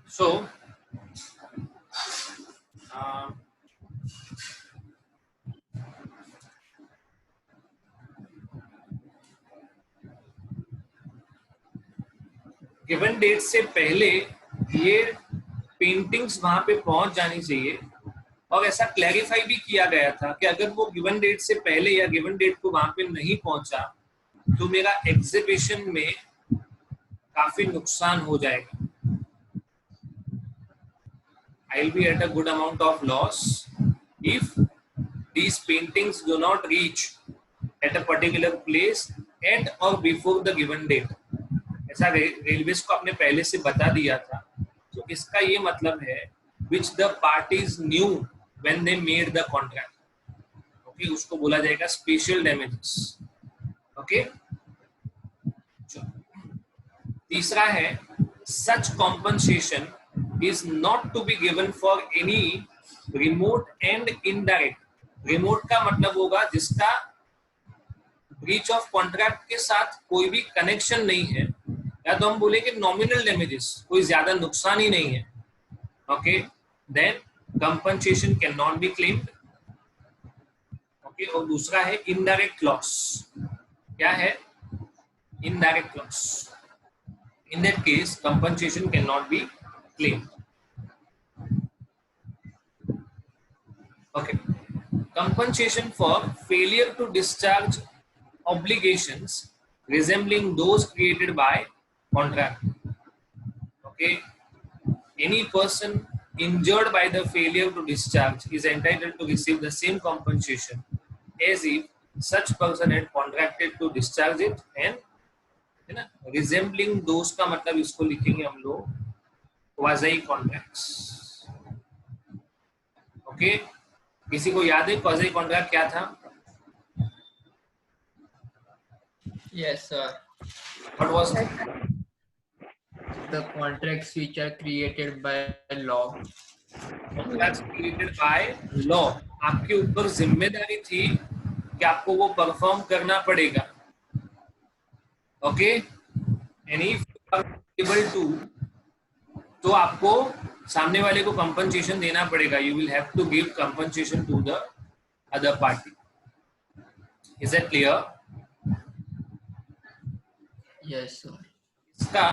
So given date से पहले ये पेंटिंग्स वहां पे पहुंच जानी चाहिए, और ऐसा क्लैरिफाई भी किया गया था कि अगर वो गिवन डेट से पहले या गिवन डेट को वहां पे नहीं पहुंचा तो मेरा एग्जीबिशन में काफी नुकसान हो जाएगा. I'll be at a good amount of loss if these paintings do not reach at a particular place at or before the given date. ऐसा रेलवेज को आपने पहले से बता दिया था, तो इसका ये मतलब है which the parties knew when they made the contract. Okay, उसको बोला जाएगा स्पेशल डैमेजेस. ओके, तीसरा है such compensation is not to be given for any remote and indirect. Remote का मतलब होगा जिसका ब्रीच ऑफ कॉन्ट्रैक्ट के साथ कोई भी कनेक्शन नहीं है, या तो हम बोले कि नॉमिनल डैमेजेस, कोई ज्यादा नुकसान ही नहीं है. Okay, then compensation can not be claimed. Okay, और दूसरा है इनडायरेक्ट लॉस. क्या है indirect loss? In that case compensation can not be claimed. Okay, compensation for failure to discharge obligations resembling those created by contract. Okay, any person injured by the failure to discharge is entitled to receive the same compensation as if such person had contracted to discharge it. And है ना, resembling those का मतलब इसको लिखेंगे हम लोग quasi contracts. Okay, किसी को याद है क्वाजी कॉन्ट्रैक्ट क्या था? Yes, sir. What was it? The contracts which are created by law. Contracts created by law. आपके ऊपर जिम्मेदारी थी कि आपको वो परफॉर्म करना पड़ेगा. Okay, and if you are able to, तो आपको सामने वाले को कंपनसेशन देना पड़ेगा. You will have to give compensation to the other party. Is that clear? Yes, sir. इसका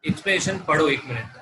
एक्सप्लेनेशन पढ़ो एक मिनट.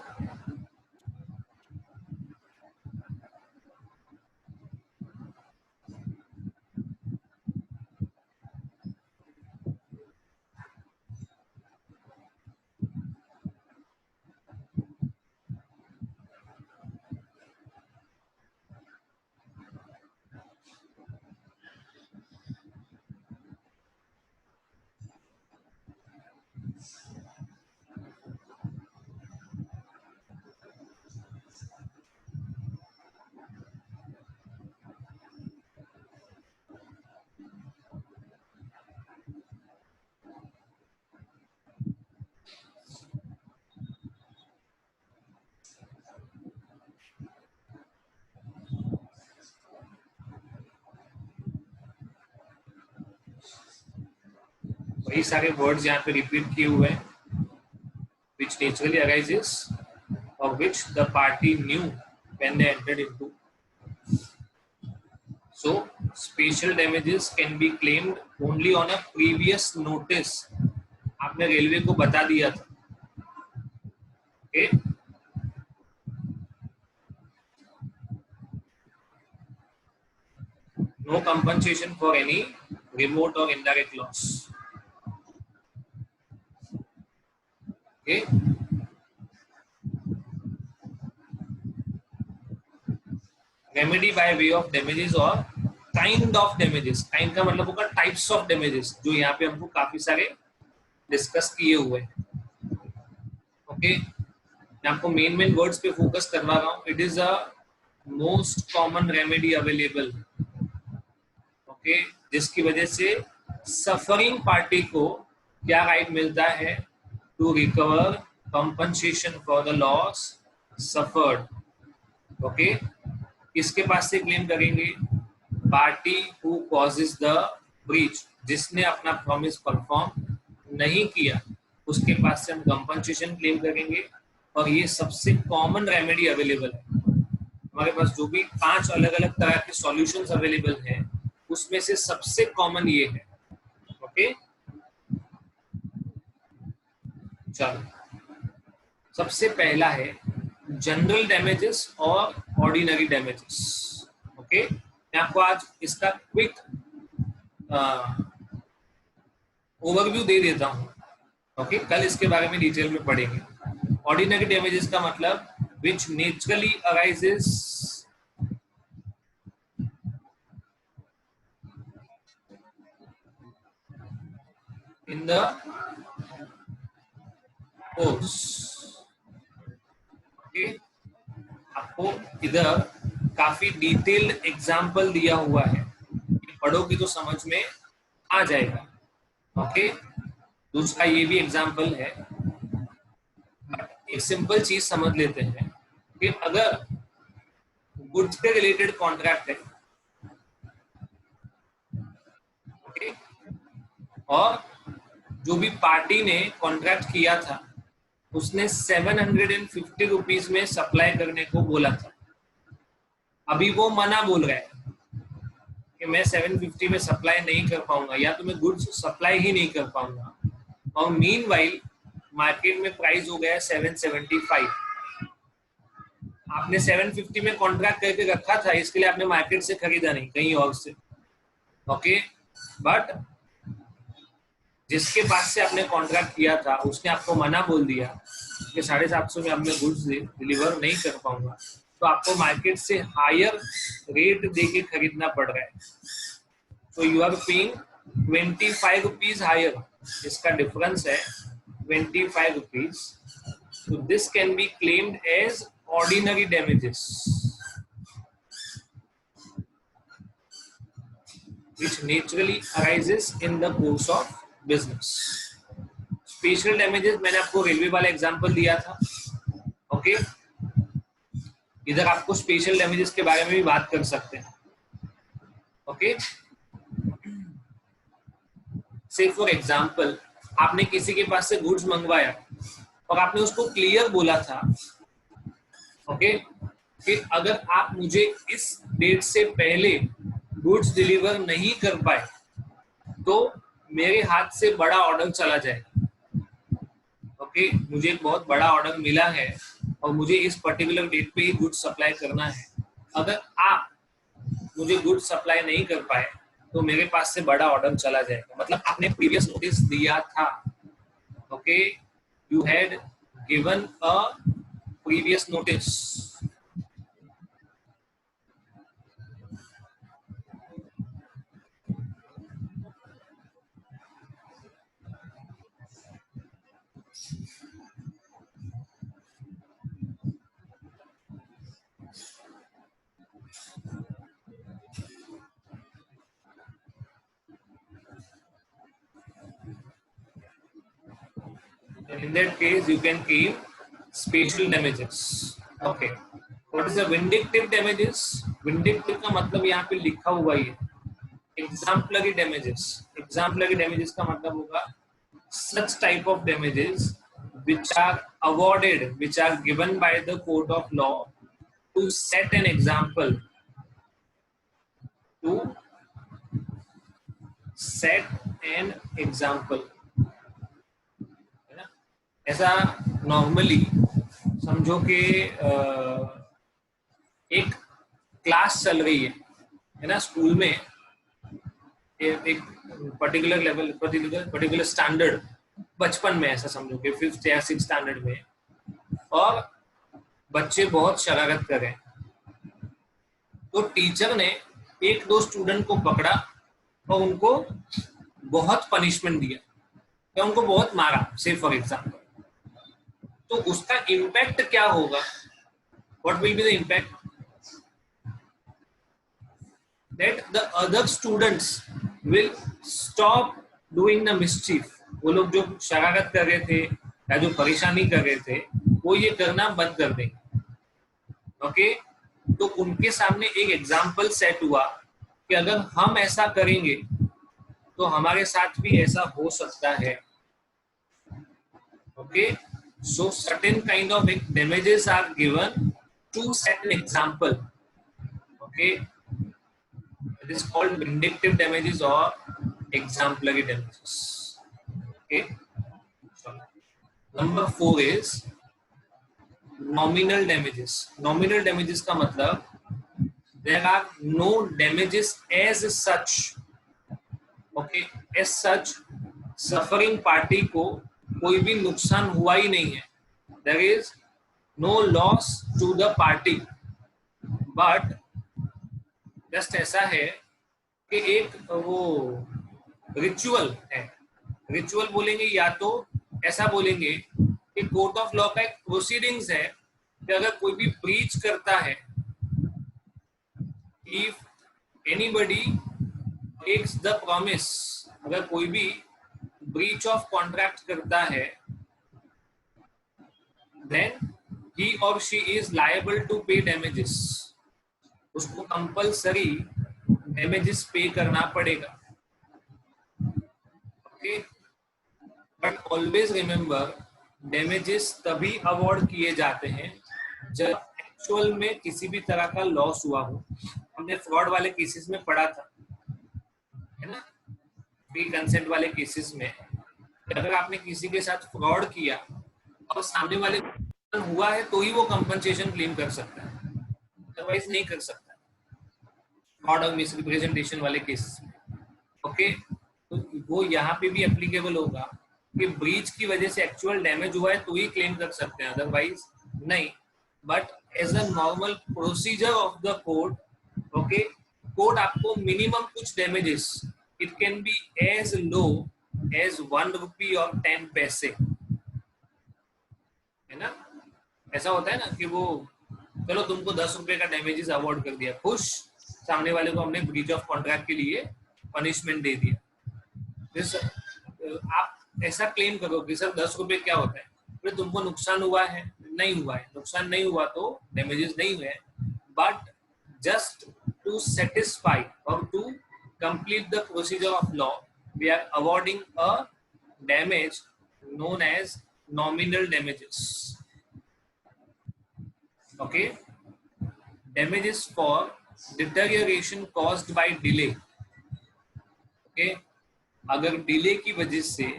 वही सारे वर्ड्स यहाँ पे रिपीट किए हुए हैं, which naturally arises or which the party knew when they entered into. So special damages can be claimed only on a previous notice. आपने रेलवे को बता दिया था. Okay? No compensation for any remote or indirect loss. Okay? Remedy by way of damages or kind of damages. Kind का मतलब होगा types of damages, जो यहाँ पे हमको काफी सारे डिस्कस किए हुए हैं. ओके, मैं आपको मेन वर्ड्स पे फोकस करवा रहा हूँ. It is a most common remedy available. Okay, जिसकी वजह से सफरिंग पार्टी को क्या राइट मिलता है? To recover compensation for the loss suffered. Okay, किसके पास से क्लेम करेंगे? Party who causes the breach, जिसने अपना प्रॉमिस परफॉर्म नहीं किया. उसके पास से हम कंपनसेशन क्लेम करेंगे। और ये सबसे कॉमन रेमेडी अवेलेबल है हमारे पास। जो भी 5 अलग अलग तरह के सॉल्यूशंस अवेलेबल हैं उसमें से सबसे कॉमन ये है। ओके, चलो सबसे पहला है जनरल डैमेजेस और ऑर्डिनरी डैमेजेस। ओके, मैं आपको आज इसका क्विक ओवरव्यू दे देता हूँ। ओके, कल इसके बारे में डिटेल में पढ़ेंगे। ऑर्डिनरी डैमेजेस का मतलब which naturally arises in the course. Okay, आपको इधर काफी डिटेल्ड एग्जाम्पल दिया हुआ है, पढ़ोगे तो समझ में आ जाएगा। ओके, दूसरा ये भी एग्जाम्पल है। एक सिंपल चीज समझ लेते हैं कि अगर गुड्स के रिलेटेड कॉन्ट्रैक्ट है, ओके, और जो भी पार्टी ने कॉन्ट्रैक्ट किया था उसने 750 रुपीज में सप्लाई करने को बोला था। अभी वो मना बोल रहा है कि मैं 750 में सप्लाई नहीं कर पाऊंगा, या तो मैं गुड्स सप्लाई ही नहीं कर पाऊंगा। और मीनवाइल मार्केट में प्राइस हो गया है 775। आपने 750 में कॉन्ट्रैक्ट करके रखा था, इसके लिए आपने मार्केट से खरीदा नहीं, कहीं और से। ओके, बट जिसके पास से आपने कॉन्ट्रैक्ट किया था उसने आपको मना बोल दिया कि 750 में अब मैं गुड्स डिलीवर नहीं कर पाऊंगा, तो आपको मार्केट से हायर रेट देके खरीदना पड़ रहा है। तो you are paying 25 rupees higher, इसका डिफरेंस है 25 rupees. So this can be claimed as ordinary damages, which naturally arises in the course of business. Special damages मैंने आपको रेलवे वाला एग्जांपल दिया था। ओके, इधर आपको स्पेशल डैमेजेस के बारे में भी बात कर सकते हैं। ओके, से फॉर एग्जांपल आपने किसी के पास से गुड्स मंगवाया और आपने उसको क्लियर बोला था, ओके, कि अगर आप मुझे इस डेट से पहले गुड्स डिलीवर नहीं कर पाए तो मेरे हाथ से बड़ा ऑर्डर चला जाएगा। ओके, मुझे एक बहुत बड़ा ऑर्डर मिला है और मुझे इस पर्टिकुलर डेट पे ही गुड्स सप्लाई करना है। अगर आप मुझे गुड्स सप्लाई नहीं कर पाए तो मेरे पास से बड़ा ऑर्डर चला जाएगा। मतलब आपने प्रीवियस नोटिस दिया था। Okay, you had given a previous notice. In that case, you can claim special damages. Okay. What is the vindictive damages? Vindictive का मतलब यहाँ पे लिखा हुआ ही है exemplary damages. Exemplary damages का मतलब होगा such type of damages which are awarded, which are given by the court of law to set an example, to set an example. ऐसा नॉर्मली समझो कि एक क्लास चल रही है ना, स्कूल में एक पर्टिकुलर लेवल, पर्टिकुलर स्टैंडर्ड, बचपन में ऐसा समझो कि 5th या 6th स्टैंडर्ड में, और बच्चे बहुत शरारत कर रहे हैं। तो टीचर ने 1-2 स्टूडेंट को पकड़ा और उनको बहुत पनिशमेंट दिया, तो उनको बहुत मारा, से फॉर एग्जाम्पल। तो उसका इम्पैक्ट क्या होगा? What will be the impact? That the other students will stop doing the mischief. वो लोग जो शरारत कर रहे थे या जो परेशानी कर रहे थे वो ये करना बंद कर देंगे। ओके, तो उनके सामने एक एग्जाम्पल सेट हुआ कि अगर हम ऐसा करेंगे तो हमारे साथ भी ऐसा हो सकता है। Okay, so certain kind of damages are given to set an example. Okay, it is called vindictive damages or exemplary damages. Okay, so number 4 is nominal damages. Nominal damages का मतलब there are no damages as such. Okay, as such suffering party को कोई भी नुकसान हुआ ही नहीं है. There is no loss to the party. But just ऐसा है कि एक वो रिचुअल है. रिचुअल बोलेंगे या तो ऐसा बोलेंगे कि कोर्ट ऑफ लॉ का एक प्रोसीडिंग्स है कि अगर कोई भी ब्रीच करता है, if anybody takes the promise, अगर कोई भी ब्रीच ऑफ कॉन्ट्रैक्ट करता है, then he or she is liable to pay damages. उसको कंपल्सरी damages पे करना पड़ेगा. Okay, but always remember damages तभी अवॉर्ड किए जाते हैं जब एक्चुअल में किसी भी तरह का लॉस हुआ हो. हमने फ्रॉड वाले केसेस में पढ़ा था, है ना, फ्री कंसेंट वाले केसेस में, अगर आपने किसी के साथ फ्रॉड किया और सामने वाले हुआ है तो ही वो कंपनसेशन क्लेम कर सकता है, अदरवाइज नहीं कर सकता. फ्रॉड और मिसरिप्रेजेंटेशन वाले केसेस में. ओके, तो वो यहाँ पे भी एप्लीकेबल होगा कि ब्रीच की वजह से एक्चुअल डैमेज हुआ है तो ही क्लेम कर सकते हैं, अदरवाइज नहीं. But as a normal procedure of the court, okay, court आपको मिनिमम कुछ damages, it can be as low as 1 rupee और 10 पैसे, है ना. ऐसा होता है ना कि वो चलो तुमको 10 रुपए का डैमेजेस अवॉर्ड कर दिया, खुश, सामने वाले को हमने ब्रीच ऑफ कॉन्ट्रैक्ट के लिए पनिशमेंट दे दिया. आप ऐसा क्लेम करो कि सर 10 रुपए क्या होता है, फिर तुमको नुकसान हुआ है, नहीं हुआ है, नुकसान नहीं हुआ तो डैमेजेस नहीं हुए, बट जस्ट टू सेटिस्फाई और to complete the procedure of law we are awarding a damage known as nominal damages. Okay, damages for deterioration caused by delay. Okay, अगर डिले की वजह से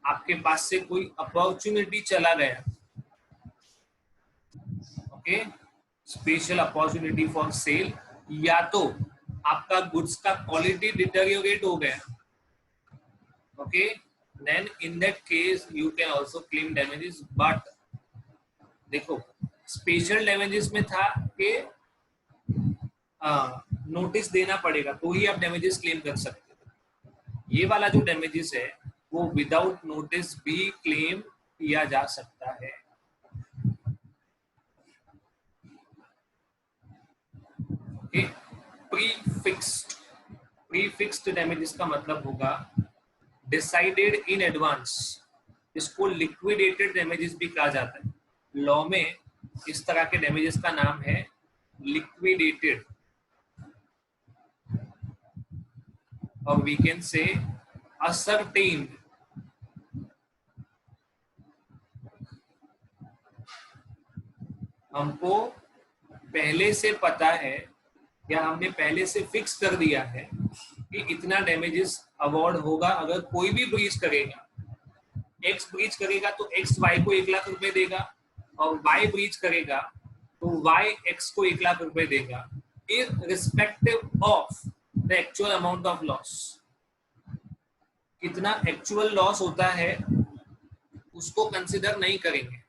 आपके पास से कोई अपॉर्चुनिटी चला गया, okay, special opportunity for sale, या तो आपका गुड्स का क्वालिटी डिटेरियोरेट हो गया, okay, then in that case you can also claim damages. but देखो स्पेशल डैमेजेस में था कि नोटिस देना पड़ेगा तो ही आप डैमेजेस क्लेम कर सकते हो. ये वाला जो डैमेजेस है वो विदाउट नोटिस भी क्लेम किया जा सकता है. ओके, प्रीफिक्स्ड डैमेजेस का मतलब होगा डिसाइडेड इन एडवांस. इसको लिक्विडेटेड डैमेजेस भी कहा जाता है. लॉ में इस तरह के डैमेजेस का नाम है लिक्विडेटेड, और वी कैन से असर्टेन्ड. हमको पहले से पता है या हमने पहले से फिक्स कर दिया है कि इतना डैमेजेस अवॉर्ड होगा अगर कोई भी ब्रीच करेगा. एक्स ब्रीच करेगा तो एक्स वाई को 1 लाख रुपए देगा, और वाई ब्रीच करेगा तो वाई एक्स को 1 लाख रुपए देगा, irrespective of the actual amount of loss. कितना एक्चुअल लॉस होता है उसको कंसिडर नहीं करेंगे.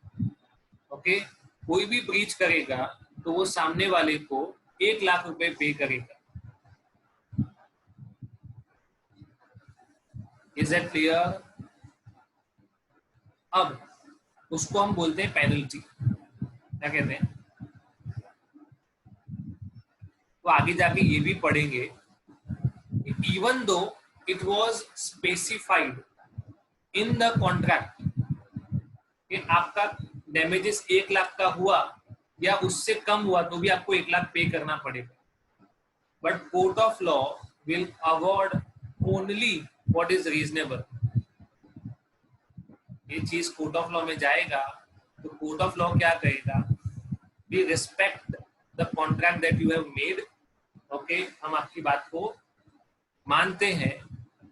ओके, कोई भी ब्रीच करेगा तो वो सामने वाले को 1 लाख रुपए पे करेगा. Is that clear? अब उसको हम बोलते हैं पेनल्टी. क्या कहते हैं? तो आगे जाके ये भी पढ़ेंगे, even though it was specified in the contract कि आपका डैमेजेस 1 लाख का हुआ या उससे कम हुआ तो भी आपको 1 लाख पे करना पड़ेगा. But court of law will award only what is reasonable. ये चीज कोर्ट ऑफ लॉ में जाएगा तो कोर्ट ऑफ लॉ क्या कहेगा, we respect the contract that you have made, okay, हम आपकी बात को मानते हैं,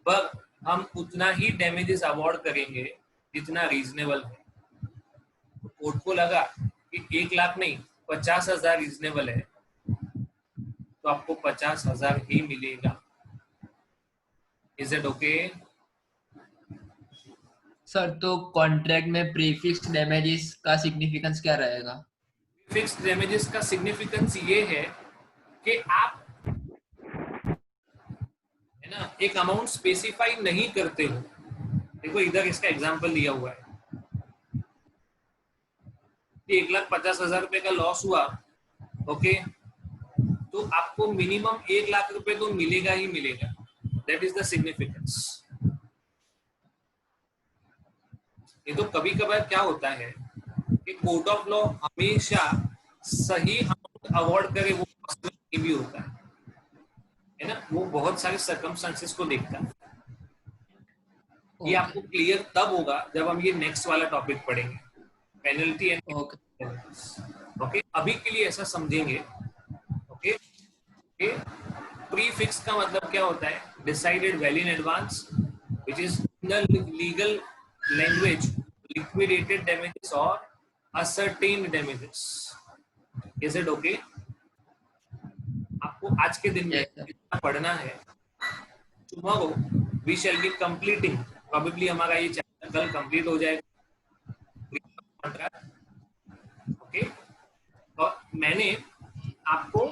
पर हम उतना ही डैमेजेस अवॉर्ड करेंगे जितना रीजनेबल है। तो कोर्ट को लगा कि 1 लाख नहीं 50,000 रीजनेबल है, तो आपको 50,000 ही मिलेगा। Is it okay? सर तो कॉन्ट्रैक्ट में प्रीफिक्स डैमेजेस का सिग्निफिकेंस क्या रहेगा? फिक्स्ड डैमेजेस का सिग्निफिकेंस ये है कि आप है ना एक अमाउंट स्पेसिफाई नहीं करते हो। देखो इधर इसका एग्जांपल दिया हुआ है कि 1,50,000 रुपए का लॉस हुआ, ओके, तो आपको मिनिमम 1 लाख रुपए तो मिलेगा ही मिलेगा। That is the significance. ये तो कभी कभार क्या होता है कि कोर्ट ऑफ लॉ हमेशा सही अमाउंट अवॉर्ड करे, वो पॉसिबल भी होता है ना, वो बहुत सारे सर्कमस्टांसेस को देखता है। ये आपको क्लियर तब होगा जब हम ये नेक्स्ट वाला टॉपिक पढ़ेंगे, पेनल्टी एंड ओके। अभी के लिए ऐसा समझेंगे, ओके, प्री फिक्स का मतलब क्या होता है, decided well in advance, which is in the legal language liquidated damages और ascertained damages. Is it okay? आपको आज के दिन में इतना पढ़ना है। Tomorrow we shall be completing, probably हमारा ये चैप्टर कल कंप्लीट हो जाएगा, ओके। और मैंने आपको